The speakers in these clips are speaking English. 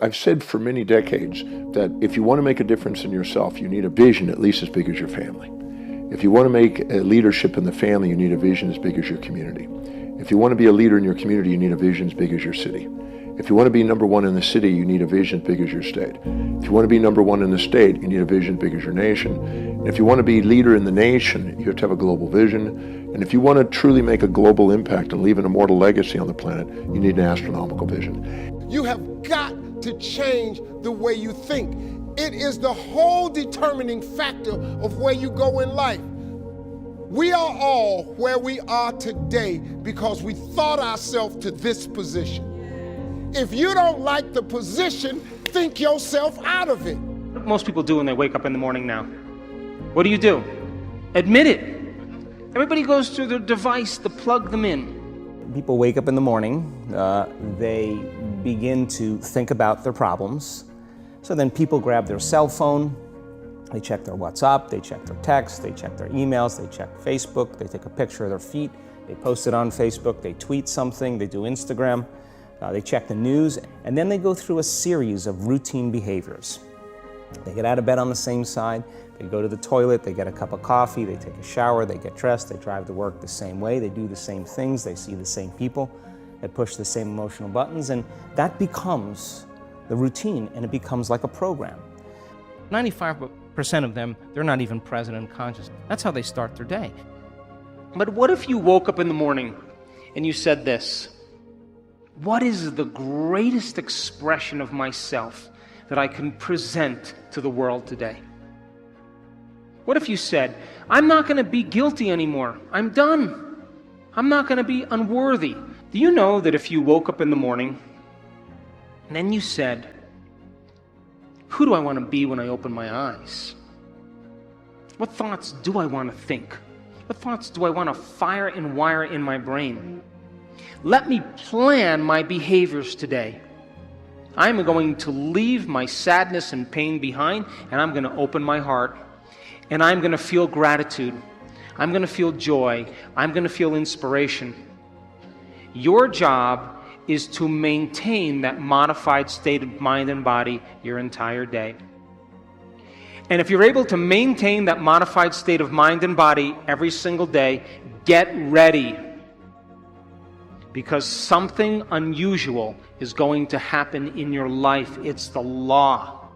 I've said for many decades that if you want to make a difference in yourself, you need a vision at least as big as your family. If you want to make a leadership in the family, you need a vision as big as your community. If you want to be a leader in your community, you need a vision as big as your city. If you want to be number one in the city, you need a vision as big as your state. If you want to be number one in the state, you need a vision as big as your nation. And if you want to be leader in the nation, you have to have a global vision. And if you want to truly make a global impact and leave an immortal legacy on the planet, you need an astronomical vision. You have got to change the way you think. It is the whole determining factor of where you go in life. We are all where we are today because we thought ourselves to this position. If you don't like the position, think yourself out of it. What most people do when they wake up in the morning now? What do? Admit it. Everybody goes through their device to plug them in. People wake up in the morning, they begin to think about their problems. So then people grab their cell phone, they check their WhatsApp, they check their text, they check their emails, they check Facebook, they take a picture of their feet, they post it on Facebook, they tweet something, they do Instagram, they check the news, and then they go through a series of routine behaviors. They get out of bed on the same side, they go to the toilet, they get a cup of coffee, they take a shower, they get dressed, they drive to work the same way, they do the same things, they see the same people, they push the same emotional buttons, and that becomes the routine, and it becomes like a program. 95% of them, they're not even present and conscious. That's how they start their day. But what if you woke up in the morning and you said this: what is the greatest expression of myself that I can present to the world today? What if you said, I'm not going to be guilty anymore. I'm done. I'm not going to be unworthy. Do you know that if you woke up in the morning and then you said, who do I want to be when I open my eyes? What thoughts do I want to think? What thoughts do I want to fire and wire in my brain? Let me plan my behaviors today. I'm going to leave my sadness and pain behind, and I'm going to open my heart, and I'm going to feel gratitude. I'm going to feel joy. I'm going to feel inspiration. Your job is to maintain that modified state of mind and body your entire day. And if you're able to maintain that modified state of mind and body every single day, get ready. Because something unusual is going to happen in your life. It's the law.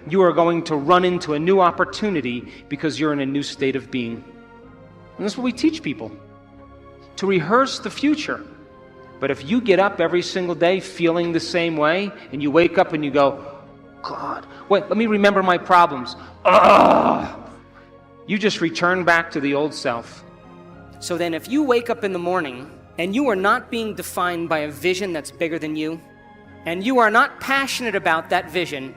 You are going to run into a new opportunity because you're in a new state of being. And that's what we teach people, to rehearse the future. But if you get up every single day feeling the same way, and you wake up and you go, God, wait, let me remember my problems. You just return back to the old self. So then if you wake up in the morning and you are not being defined by a vision that's bigger than you, and you are not passionate about that vision,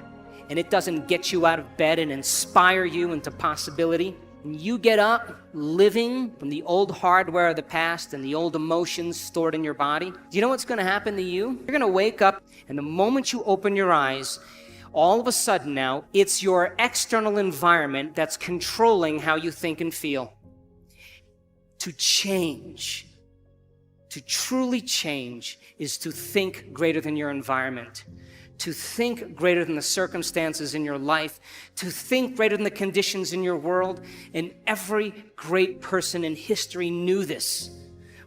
and it doesn't get you out of bed and inspire you into possibility, and you get up living from the old hardware of the past and the old emotions stored in your body, do you know what's going to happen to you? You're going to wake up, and the moment you open your eyes, all of a sudden now, it's your external environment that's controlling how you think and feel. To change, to truly change, is to think greater than your environment, to think greater than the circumstances in your life, to think greater than the conditions in your world. And every great person in history knew this.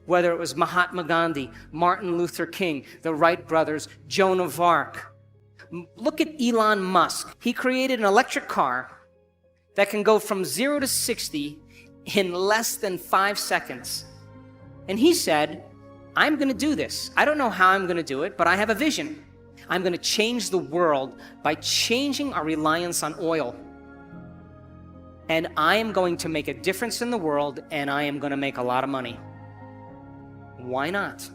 Whether it was Mahatma Gandhi, Martin Luther King, the Wright brothers, Joan of Arc. Look at Elon Musk. He created an electric car that can go from 0 to 60 in less than 5 seconds. And he said, I'm going to do this. I don't know how I'm going to do it, but I have a vision. I'm going to change the world by changing our reliance on oil. And I am going to make a difference in the world, and I am going to make a lot of money. Why not?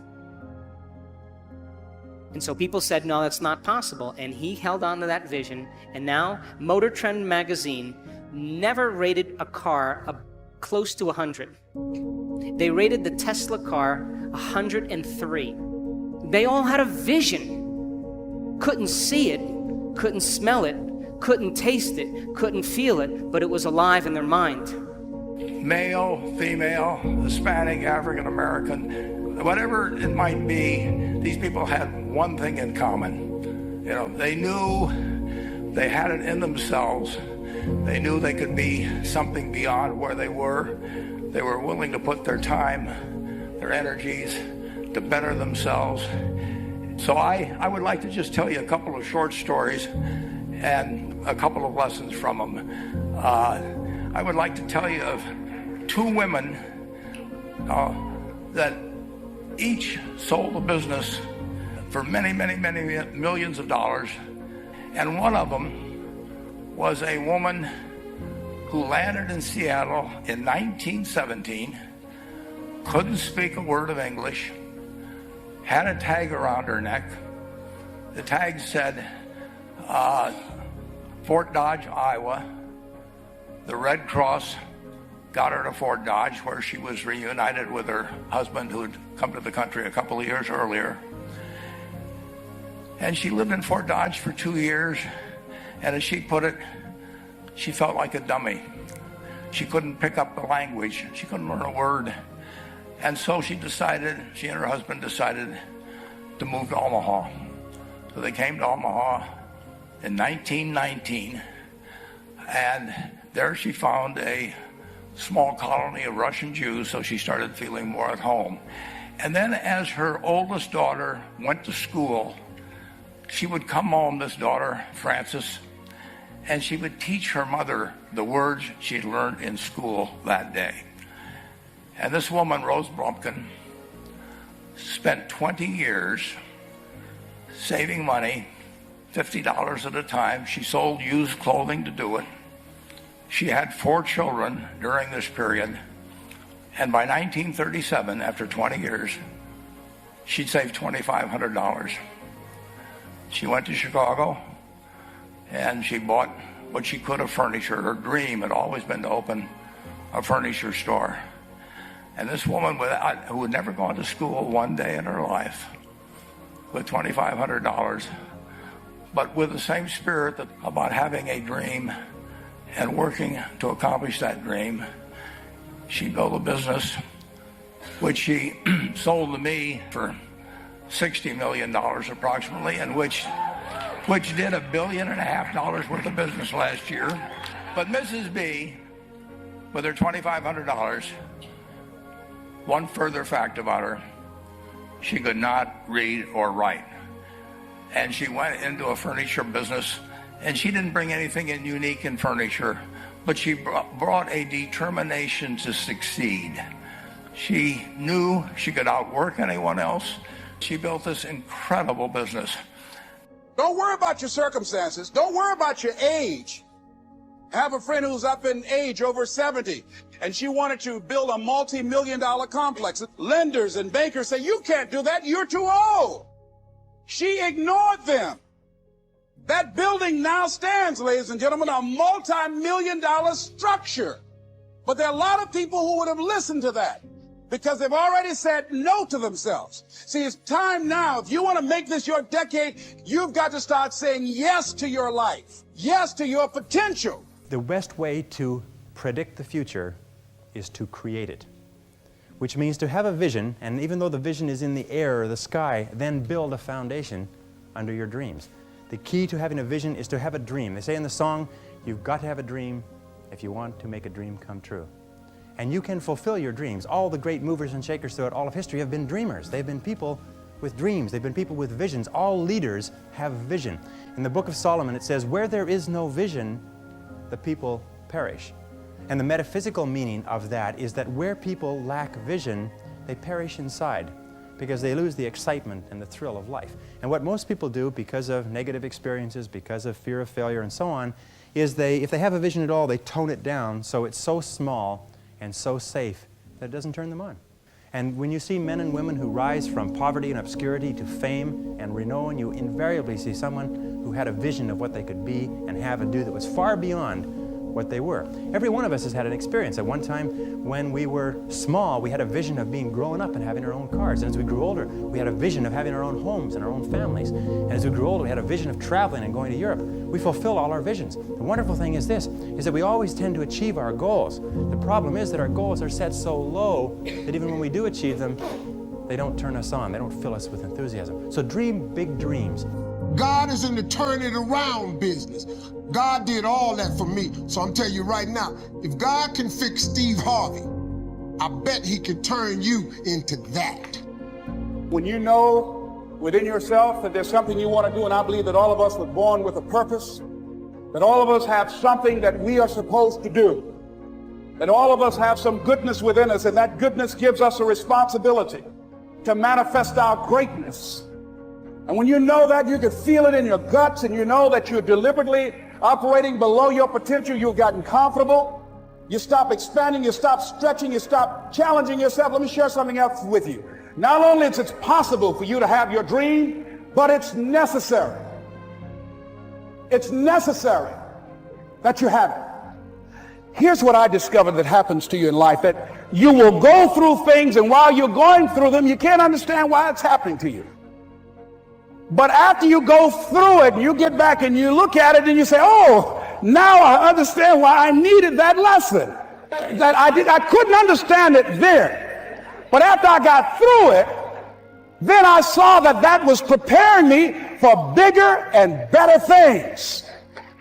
And so people said, no, that's not possible. And he held on to that vision. And now Motor Trend magazine never rated a car close to 100. They rated the Tesla car 103. They all had a vision. Couldn't see it, couldn't smell it, couldn't taste it, couldn't feel it, but it was alive in their mind. Male, female, Hispanic, African American, whatever it might be, these people had one thing in common. You know, they knew they had it in themselves. They knew they could be something beyond where they were. They were willing to put their time, their energies to better themselves. So I would like to just tell you a couple of short stories and a couple of lessons from them. I would like to tell you of two women that each sold a business for many, many, many millions of dollars. And one of them was a woman who landed in Seattle in 1917, couldn't speak a word of English, had a tag around her neck. The tag said, Fort Dodge, Iowa. The Red Cross got her to Fort Dodge, where she was reunited with her husband who had come to the country a couple of years earlier. And she lived in Fort Dodge for 2 years, and as she put it, she felt like a dummy. She couldn't pick up the language. She couldn't learn a word. And so she and her husband decided to move to Omaha. So they came to Omaha in 1919, and there she found a small colony of Russian Jews, so she started feeling more at home. And then as her oldest daughter went to school, she would come home, this daughter, Frances, and she would teach her mother the words she'd learned in school that day. And this woman, Rose Blumpkin, spent 20 years saving money, $50 at a time. She sold used clothing to do it. She had 4 children during this period. And by 1937, after 20 years, she'd saved $2,500. She went to Chicago, and she bought what she could of furniture. Her dream had always been to open a furniture store. And this woman who had never gone to school one day in her life, with $2,500, but with the same spirit about having a dream and working to accomplish that dream, she built a business which she sold to me for $60 million approximately, and which did $1.5 billion worth of business last year. But Mrs. B, with her $2,500, one further fact about her, she could not read or write. And she went into a furniture business, and she didn't bring anything in unique in furniture, but she brought a determination to succeed. She knew she could outwork anyone else. She built this incredible business. Don't worry about your circumstances. Don't worry about your age. I have a friend who's up in age, over 70, and she wanted to build a multi-million-dollar complex. Lenders and bankers say, you can't do that, you're too old. She ignored them. That building now stands, ladies and gentlemen, a multi-million-dollar structure. But there are a lot of people who would have listened to that, because they've already said no to themselves. See, it's time now. If you want to make this your decade, you've got to start saying yes to your life, yes to your potential. The best way to predict the future is to create it, which means to have a vision, and even though the vision is in the air or the sky, then build a foundation under your dreams. The key to having a vision is to have a dream. They say in the song, you've got to have a dream if you want to make a dream come true. And you can fulfill your dreams. All the great movers and shakers throughout all of history have been dreamers. They've been people with dreams. They've been people with visions. All leaders have vision. In the Book of Solomon, it says, where there is no vision, the people perish. And the metaphysical meaning of that is that where people lack vision, they perish inside because they lose the excitement and the thrill of life. And what most people do because of negative experiences, because of fear of failure and so on, is if they have a vision at all, they tone it down so it's so small and so safe that it doesn't turn them on. And when you see men and women who rise from poverty and obscurity to fame and renown, you invariably see someone who had a vision of what they could be and have and do that was far beyond what they were. Every one of us has had an experience. At one time when we were small, we had a vision of being grown up and having our own cars. And as we grew older, we had a vision of having our own homes and our own families. And as we grew older, we had a vision of traveling and going to Europe. We fulfill all our visions. The wonderful thing is this, is that we always tend to achieve our goals. The problem is that our goals are set so low that even when we do achieve them, they don't turn us on. They don't fill us with enthusiasm. So dream big dreams. God is in the turn it around business. God did all that for me. So I'm telling you right now, if God can fix Steve Harvey, I bet he can turn you into that. When you know within yourself that there's something you want to do, and I believe that all of us were born with a purpose, that all of us have something that we are supposed to do, that all of us have some goodness within us, and that goodness gives us a responsibility to manifest our greatness. And when you know that, you can feel it in your guts, and you know that you're deliberately operating below your potential, you've gotten comfortable, you stop expanding, you stop stretching, you stop challenging yourself. Let me share something else with you. Not only is it possible for you to have your dream, but it's necessary. It's necessary that you have it. Here's what I discovered that happens to you in life, that you will go through things, and while you're going through them, you can't understand why it's happening to you. But after you go through it, and you get back and you look at it and you say, oh, now I understand why I needed that lesson. That I couldn't understand it then. But after I got through it, then I saw that that was preparing me for bigger and better things.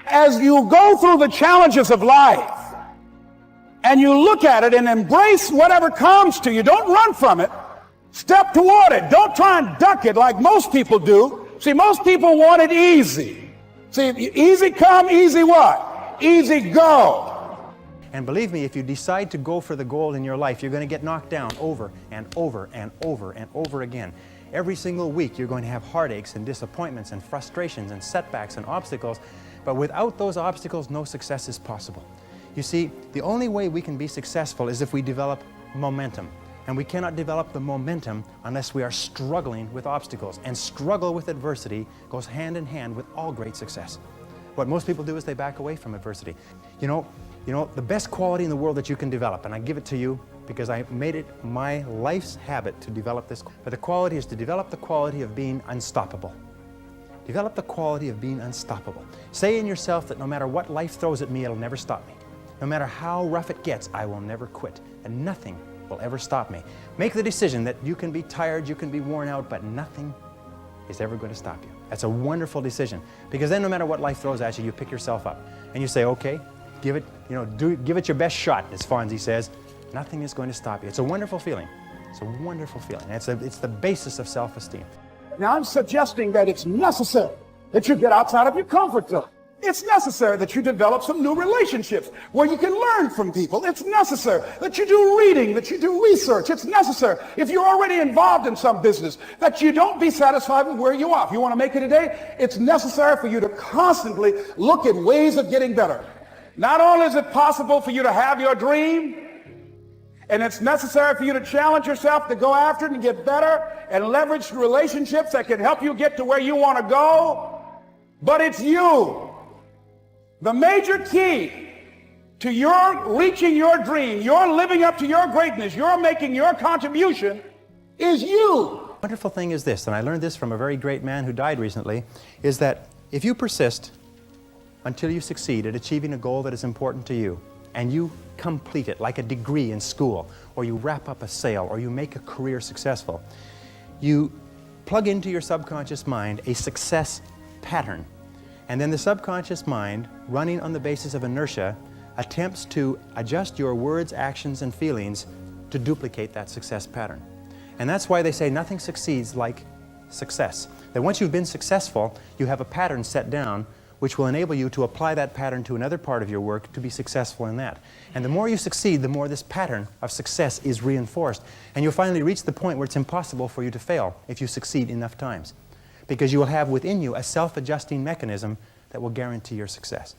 As you go through the challenges of life, and you look at it and embrace whatever comes to you, don't run from it. Step toward it. Don't try and duck it like most people do. See, most people want it easy. See, easy come, easy what? Easy go. And believe me, if you decide to go for the goal in your life, you're going to get knocked down over and over and over and over again. Every single week you're going to have heartaches and disappointments and frustrations and setbacks and obstacles, but without those obstacles, no success is possible. You see, the only way we can be successful is if we develop momentum. And we cannot develop the momentum unless we are struggling with obstacles. And struggle with adversity goes hand in hand with all great success. What most people do is they back away from adversity. You know, the best quality in the world that you can develop, and I give it to you because I made it my life's habit to develop this, but the quality is to develop the quality of being unstoppable. Develop the quality of being unstoppable. Say in yourself that no matter what life throws at me, it'll never stop me. No matter how rough it gets, I will never quit, and nothing will ever stop me. Make the decision that you can be tired, you can be worn out, but nothing is ever going to stop you. That's a wonderful decision, because then no matter what life throws at you, you pick yourself up and you say, okay, give it your best shot, as Fonzie says. Nothing is going to stop you. It's a wonderful feeling. It's a wonderful feeling. It's the basis of self-esteem. Now, I'm suggesting that it's necessary that you get outside of your comfort zone. It's necessary that you develop some new relationships where you can learn from people. It's necessary that you do reading, that you do research. It's necessary, if you're already involved in some business, that you don't be satisfied with where you are. If you want to make it today, it's necessary for you to constantly look at ways of getting better. Not only is it possible for you to have your dream, and it's necessary for you to challenge yourself to go after it and get better and leverage relationships that can help you get to where you want to go, but it's you. The major key to your reaching your dream, your living up to your greatness, your making your contribution is you. The wonderful thing is this, and I learned this from a very great man who died recently, is that if you persist until you succeed at achieving a goal that is important to you, and you complete it like a degree in school, or you wrap up a sale, or you make a career successful, you plug into your subconscious mind a success pattern. And then the subconscious mind, running on the basis of inertia, attempts to adjust your words, actions, and feelings to duplicate that success pattern. And that's why they say nothing succeeds like success. That once you've been successful, you have a pattern set down which will enable you to apply that pattern to another part of your work to be successful in that. And the more you succeed, the more this pattern of success is reinforced. And you'll finally reach the point where it's impossible for you to fail if you succeed enough times, because you will have within you a self-adjusting mechanism that will guarantee your success.